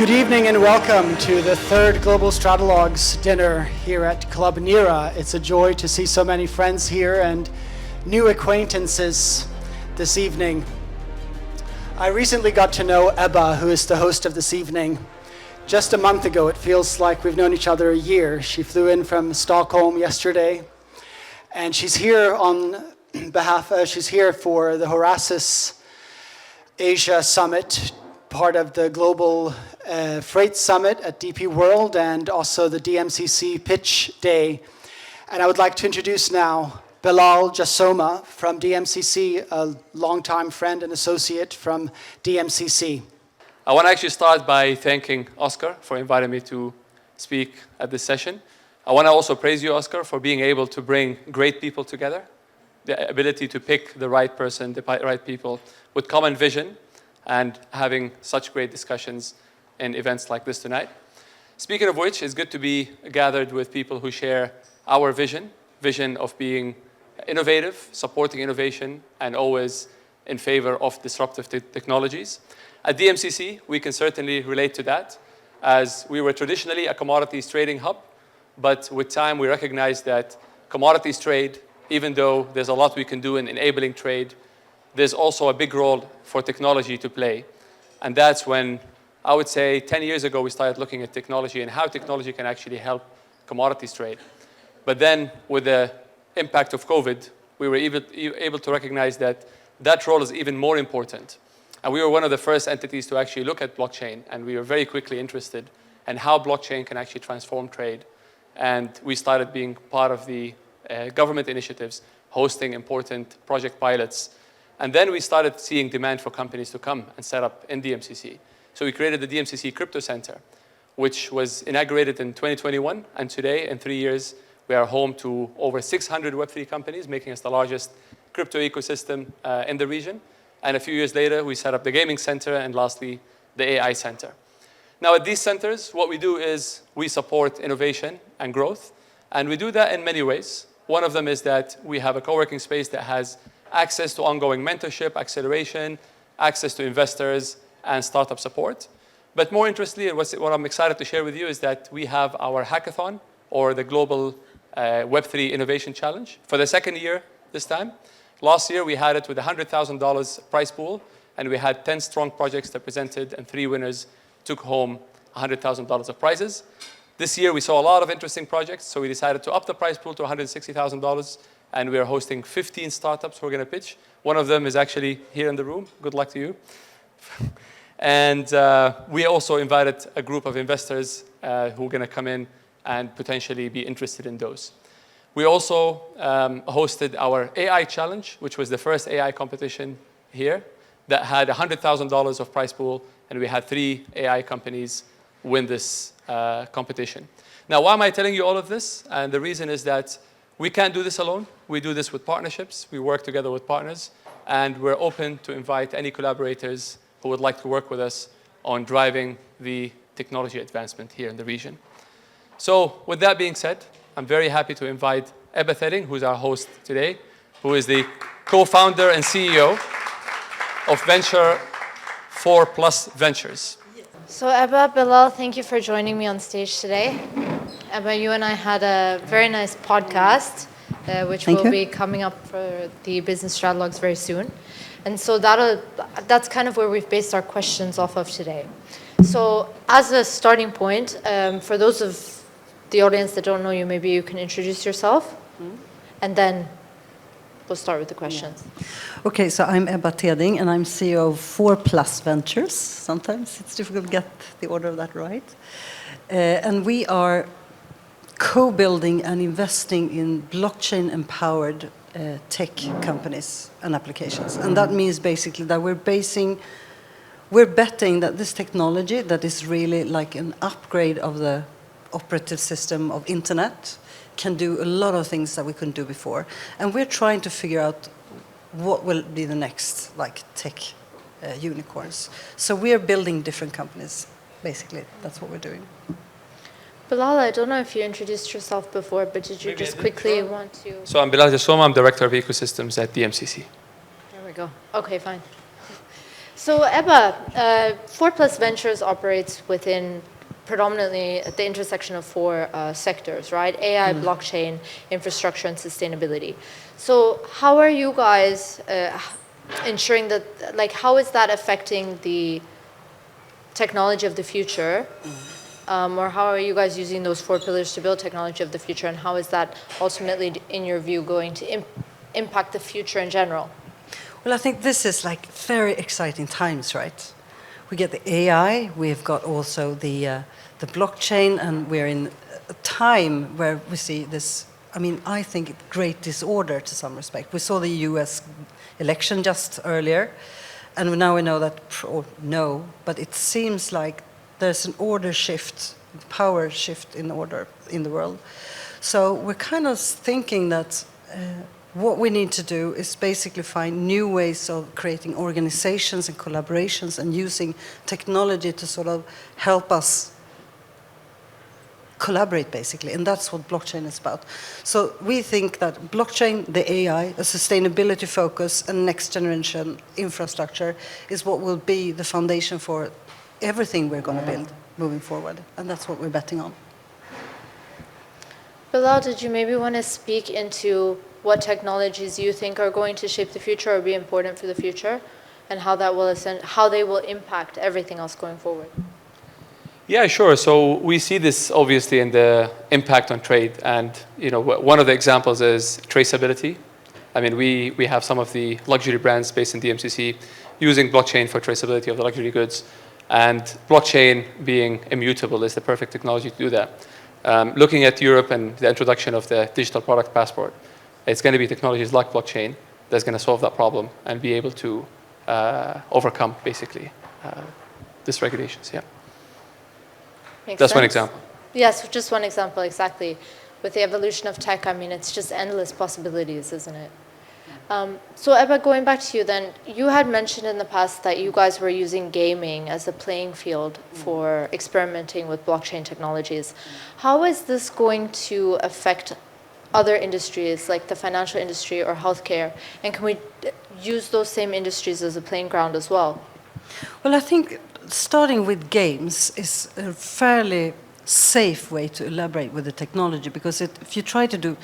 Good evening and welcome to the third Global Stratalogues dinner here at Club Nira. It's a joy to see so many friends here and new acquaintances this evening. I recently got to know Ebba, who is the host of this evening. Just a month ago, it feels like we've known each other a year. She flew in from Stockholm yesterday, and she's here she's here for the Horasis Asia Summit, part of the Global Freight Summit at DP World, and also the DMCC Pitch Day. And I would like to introduce now Belal Jassoma from DMCC, a longtime friend and associate from DMCC. I want to actually start by thanking Oscar for inviting me to speak at this session. I want to also praise you, Oscar, for being able to bring great people together, the ability to pick the right person, the right people with common vision, and having such great discussions in events like this tonight. Speaking of which, it's good to be gathered with people who share our vision of being innovative, supporting innovation, and always in favor of disruptive technologies. At DMCC, we can certainly relate to that, as we were traditionally a commodities trading hub, but with time we recognized that commodities trade, even though there's a lot we can do in enabling trade, there's also a big role for technology to play. And that's when, I would say, 10 years ago, we started looking at technology and how technology can actually help commodities trade. But then, with the impact of COVID, we were able to recognize that that role is even more important. And we were one of the first entities to actually look at blockchain, and we were very quickly interested in how blockchain can actually transform trade. And we started being part of the government initiatives, hosting important project pilots. And then we started seeing demand for companies to come and set up in DMCC. So we created the DMCC Crypto Center, which was inaugurated in 2021. And today, in 3 years, we are home to over 600 Web3 companies, making us the largest crypto ecosystem in the region. And a few years later, we set up the Gaming Center and lastly, the AI Center. Now at these centers, what we do is we support innovation and growth. And we do that in many ways. One of them is that we have a co-working space that has access to ongoing mentorship, acceleration, access to investors, and startup support. But more interestingly, what I'm excited to share with you is that we have our hackathon, or the Global Web3 Innovation Challenge, for the second year this time. Last year, we had it with a $100,000 prize pool, and we had 10 strong projects that presented, and 3 winners took home $100,000 of prizes. This year, we saw a lot of interesting projects, so we decided to up the prize pool to $160,000, and we are hosting 15 startups who are going to pitch. One of them is actually here in the room. Good luck to you. And we also invited a group of investors who are going to come in and potentially be interested in those. We also hosted our AI challenge, which was the first AI competition here that had $100,000 of prize pool, and we had 3 AI companies win this competition. Now, why am I telling you all of this? And the reason is that we can't do this alone. We do this with partnerships. We work together with partners, and we're open to invite any collaborators who would like to work with us on driving the technology advancement here in the region. So with that being said, I'm very happy to invite Ebba Theding, who's our host today, who is the co-founder and CEO of Venture 4+ Ventures. So Ebba, Belal, thank you for joining me on stage today. Ebba, you and I had a very nice podcast, which will be coming up for the Business Stratalogues very soon. And so that's kind of where we've based our questions off of today. So as a starting point, for those of the audience that don't know you, maybe you can introduce yourself, and then we'll start with the questions. Yeah. Okay, so I'm Ebba Theding, and I'm CEO of 4+ Ventures. Sometimes it's difficult to get the order of that right. And we are co-building and investing in blockchain-empowered tech companies and applications. And that means basically that we're betting that this technology that is really like an upgrade of the operative system of internet can do a lot of things that we couldn't do before. And we're trying to figure out what will be the next tech unicorns. So we're building different companies, basically. That's what we're doing. Belal, I don't know if you introduced yourself before, but did you just quickly want to... So I'm Belal Jassoma. I'm Director of Ecosystems at DMCC. There we go. Okay, fine. So Ebba, 4 Plus Ventures operates within predominantly at the intersection of 4 sectors, right? AI, blockchain, infrastructure, and sustainability. So how are you guys ensuring that, like, how is that affecting the technology of the future? Or how are you guys using those 4 pillars to build technology of the future, and how is that ultimately, in your view, going to impact the future in general? Well, I think this is like very exciting times, right? We get the AI, we've got also the blockchain, and we're in a time where we see this, I mean, I think great disorder to some respect. We saw the US election just earlier, and now we know that, but it seems like there's an order shift, power shift in order in the world. So we're kind of thinking that what we need to do is basically find new ways of creating organizations and collaborations and using technology to sort of help us collaborate, basically, and that's what blockchain is about. So we think that blockchain, the AI, a sustainability focus, and next generation infrastructure is what will be the foundation for everything we're going to build moving forward, and that's what we're betting on. Belal, did you maybe want to speak into what technologies you think are going to shape the future or be important for the future, and how they will impact everything else going forward? Yeah, sure. So we see this obviously in the impact on trade, and one of the examples is traceability. I mean, we have some of the luxury brands based in DMCC using blockchain for traceability of the luxury goods, and blockchain being immutable is the perfect technology to do that. Looking at Europe and the introduction of the digital product passport, it's going to be technologies like blockchain that's going to solve that problem and be able to overcome basically these regulations. Yeah. That's one example. Yes, just one example, exactly. With the evolution of tech, I mean, it's just endless possibilities, isn't it? So Ebba, going back to you then, you had mentioned in the past that you guys were using gaming as a playing field for experimenting with blockchain technologies. How is this going to affect other industries like the financial industry or healthcare? And can we use those same industries as a playing ground as well? Well, I think starting with games is a fairly safe way to elaborate with the technology, because if you try to do,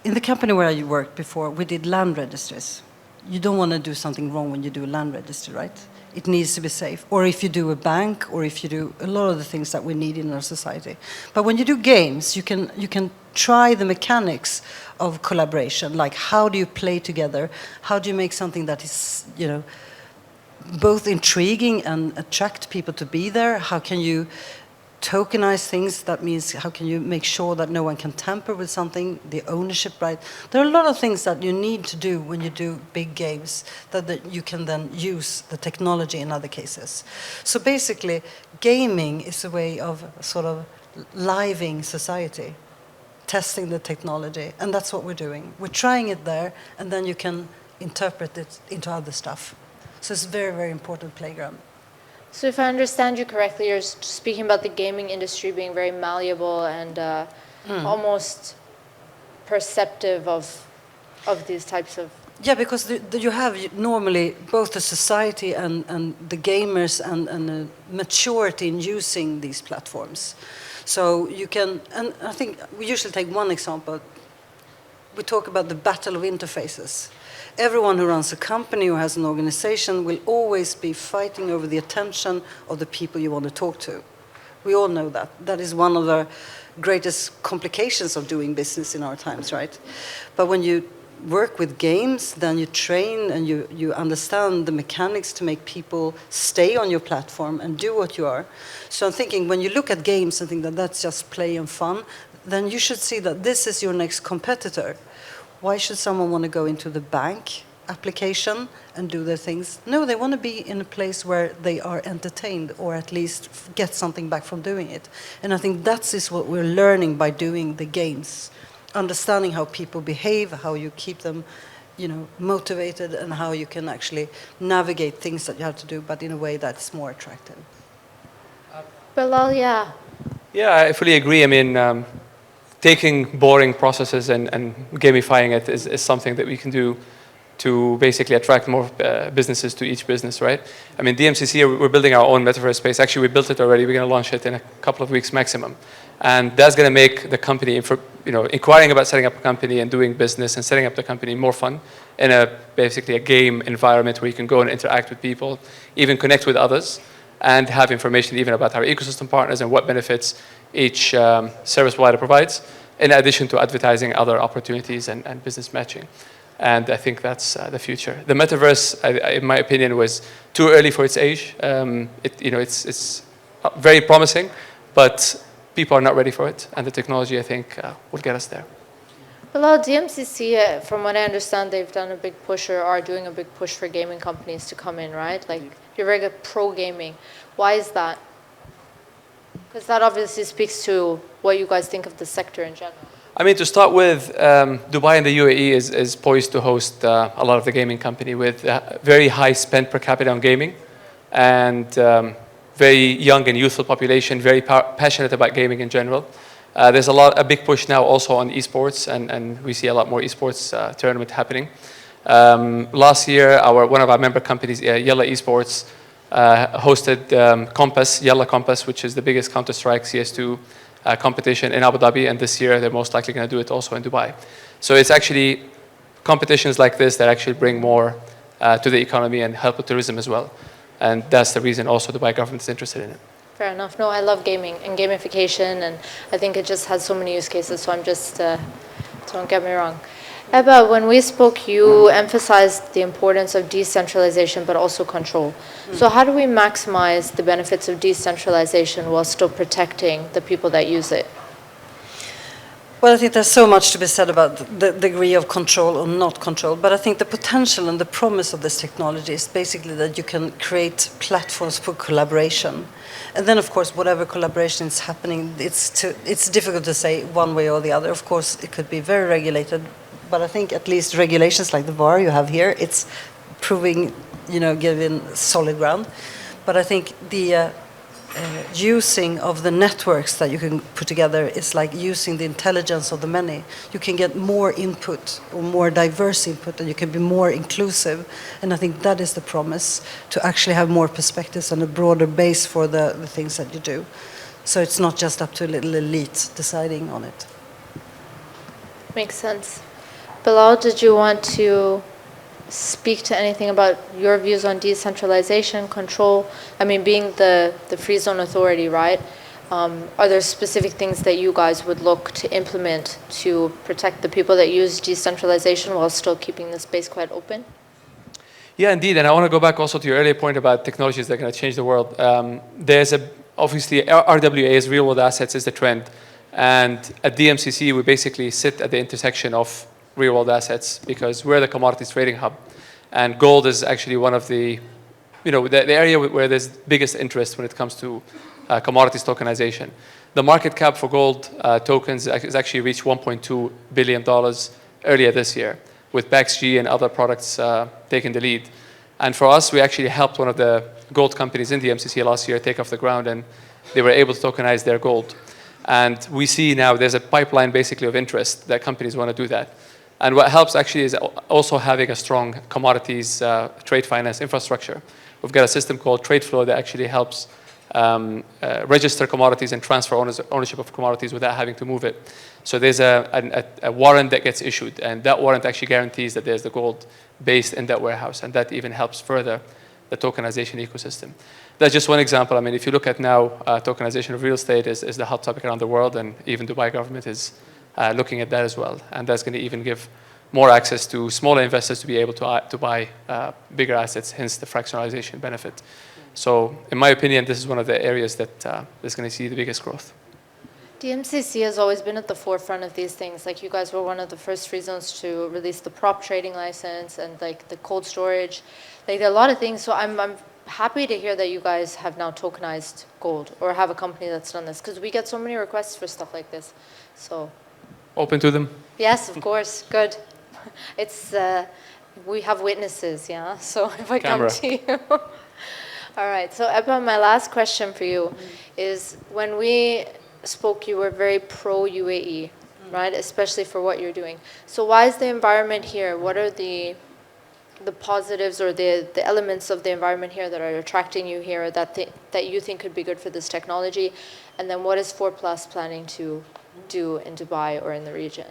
in the company where I worked before, we did land registries. You don't want to do something wrong when you do a land registry, right? It needs to be safe. Or if you do a bank, or if you do a lot of the things that we need in our society. But when you do games, you can try the mechanics of collaboration, like how do you play together? How do you make something that is, both intriguing and attract people to be there? How can you tokenize things? That means how can you make sure that no one can tamper with something, the ownership right? There are a lot of things that you need to do when you do big games that you can then use the technology in other cases. So basically, gaming is a way of sort of living society, testing the technology, and that's what we're doing. We're trying it there, and then you can interpret it into other stuff. So it's a very, very important playground. So if I understand you correctly, you're speaking about the gaming industry being very malleable and almost perceptive of these types of... Yeah, because you have normally both the society and the gamers and the maturity in using these platforms. So you can, and I think we usually take one example. We talk about the battle of interfaces. Everyone who runs a company or has an organization will always be fighting over the attention of the people you want to talk to. We all know that. That is one of the greatest complications of doing business in our times, right? But when you work with games, then you train and you understand the mechanics to make people stay on your platform and do what you are. So I'm thinking, when you look at games and think that that's just play and fun, then you should see that this is your next competitor. Why should someone want to go into the bank application and do their things? No, they want to be in a place where they are entertained, or at least get something back from doing it. And I think that is what we're learning by doing the games. Understanding how people behave, how you keep them, motivated, and how you can actually navigate things that you have to do, but in a way that's more attractive. Belal, yeah. Yeah, I fully agree. I mean, taking boring processes and gamifying it is something that we can do to basically attract more businesses to each business, right? I mean, DMCC, we're building our own metaverse space. Actually, we built it already. We're going to launch it in a couple of weeks maximum. And that's going to make the company, inquiring about setting up a company and doing business and setting up the company more fun in basically a game environment where you can go and interact with people, even connect with others, and have information even about our ecosystem partners and what benefits each service provider provides, in addition to advertising other opportunities and business matching. And I think that's the future. The metaverse, in my opinion, was too early for its age. It's very promising, but people are not ready for it. And the technology, I think, will get us there. Well, DMCC, from what I understand, they've done a big push or are doing a big push for gaming companies to come in, right? Like, you're very good pro gaming. Why is that? Because that obviously speaks to what you guys think of the sector in general. I mean, to start with, Dubai and the UAE is poised to host a lot of the gaming company with very high spend per capita on gaming, and very young and youthful population, very passionate about gaming in general. There's a big push now also on esports, and we see a lot more esports tournament happening. Last year, one of our member companies, Yalla Esports, hosted Compass, Yalla Compass, which is the biggest Counter-Strike CS2 competition in Abu Dhabi, and this year they're most likely going to do it also in Dubai. So it's actually competitions like this that actually bring more to the economy and help with tourism as well. And that's the reason also the Dubai government is interested in it. Fair enough. No, I love gaming and gamification, and I think it just has so many use cases, so I'm just, don't get me wrong. Ebba, when we spoke, you emphasized the importance of decentralization, but also control. So how do we maximize the benefits of decentralization while still protecting the people that use it? Well, I think there's so much to be said about the degree of control or not control, but I think the potential and the promise of this technology is basically that you can create platforms for collaboration. And then, of course, whatever collaboration is happening, it's difficult to say one way or the other. Of course, it could be very regulated, but I think at least regulations like the VAR you have here, it's proving, giving solid ground. But I think the using of the networks that you can put together is like using the intelligence of the many. You can get more input or more diverse input, and you can be more inclusive. And I think that is the promise, to actually have more perspectives and a broader base for the things that you do. So it's not just up to a little elite deciding on it. Makes sense. Belal, did you want to speak to anything about your views on decentralization, control? I mean, being the free zone authority, right? Are there specific things that you guys would look to implement to protect the people that use decentralization while still keeping the space quite open? Yeah, indeed. And I want to go back also to your earlier point about technologies that are going to change the world. Obviously, RWAs, real world assets, is the trend. And at DMCC, we basically sit at the intersection of real world assets because we're the commodities trading hub. And gold is actually one of the area where there's biggest interest when it comes to commodities tokenization. The market cap for gold tokens has actually reached $1.2 billion earlier this year, with BaxG and other products taking the lead. And for us, we actually helped one of the gold companies in the MCC last year take off the ground, and they were able to tokenize their gold. And we see now there's a pipeline basically of interest that companies want to do that. And what helps actually is also having a strong commodities trade finance infrastructure. We've got a system called TradeFlow that actually helps register commodities and transfer ownership of commodities without having to move it. So there's a warrant that gets issued, and that warrant actually guarantees that there's the gold based in that warehouse, and that even helps further the tokenization ecosystem. That's just one example. I mean, if you look at now, tokenization of real estate is the hot topic around the world, and even Dubai government is looking at that as well. And that's going to even give more access to smaller investors to be able to buy bigger assets, hence the fractionalization benefit. So in my opinion, this is one of the areas that is going to see the biggest growth. DMCC has always been at the forefront of these things. Like, you guys were one of the first free zones to release the prop trading license and like the cold storage. Like, there are a lot of things. So I'm happy to hear that you guys have now tokenized gold or have a company that's done this, because we get so many requests for stuff like this. So open to them? Yes, of course. Good. It's we have witnesses, yeah. So if I come to you. All right. So Ebba, my last question for you is, when we spoke, you were very pro UAE, right? Especially for what you're doing. So why is the environment here? What are the the positives or the elements of the environment here that are attracting you here that you think could be good for this technology? And then what is 4Plus planning to do in Dubai or in the region?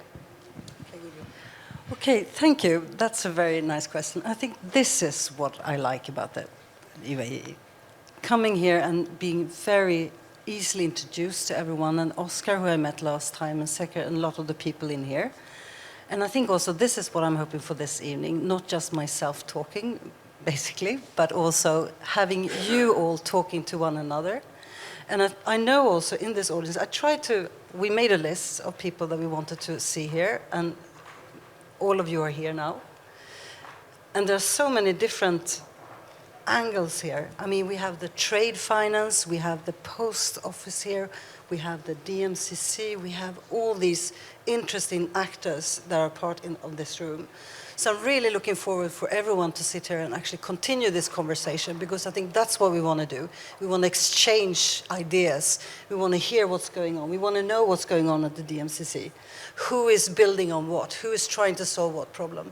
Okay, thank you. That's a very nice question. I think this is what I like about the UAE. Coming here and being very easily introduced to everyone, and Oscar, who I met last time, and Sekar, and a lot of the people in here. And I think also this is what I'm hoping for this evening, not just myself talking, basically, but also having you all talking to one another. And I know also in this audience, we made a list of people that we wanted to see here, and all of you are here now. And there are so many different angles here. I mean, we have the trade finance, we have the post office here, we have the DMCC, we have all these interesting actors that are part of this room. So I'm really looking forward for everyone to sit here and actually continue this conversation, because I think that's what we want to do. We want to exchange ideas. We want to hear what's going on. We want to know what's going on at the DMCC. Who is building on what? Who is trying to solve what problem?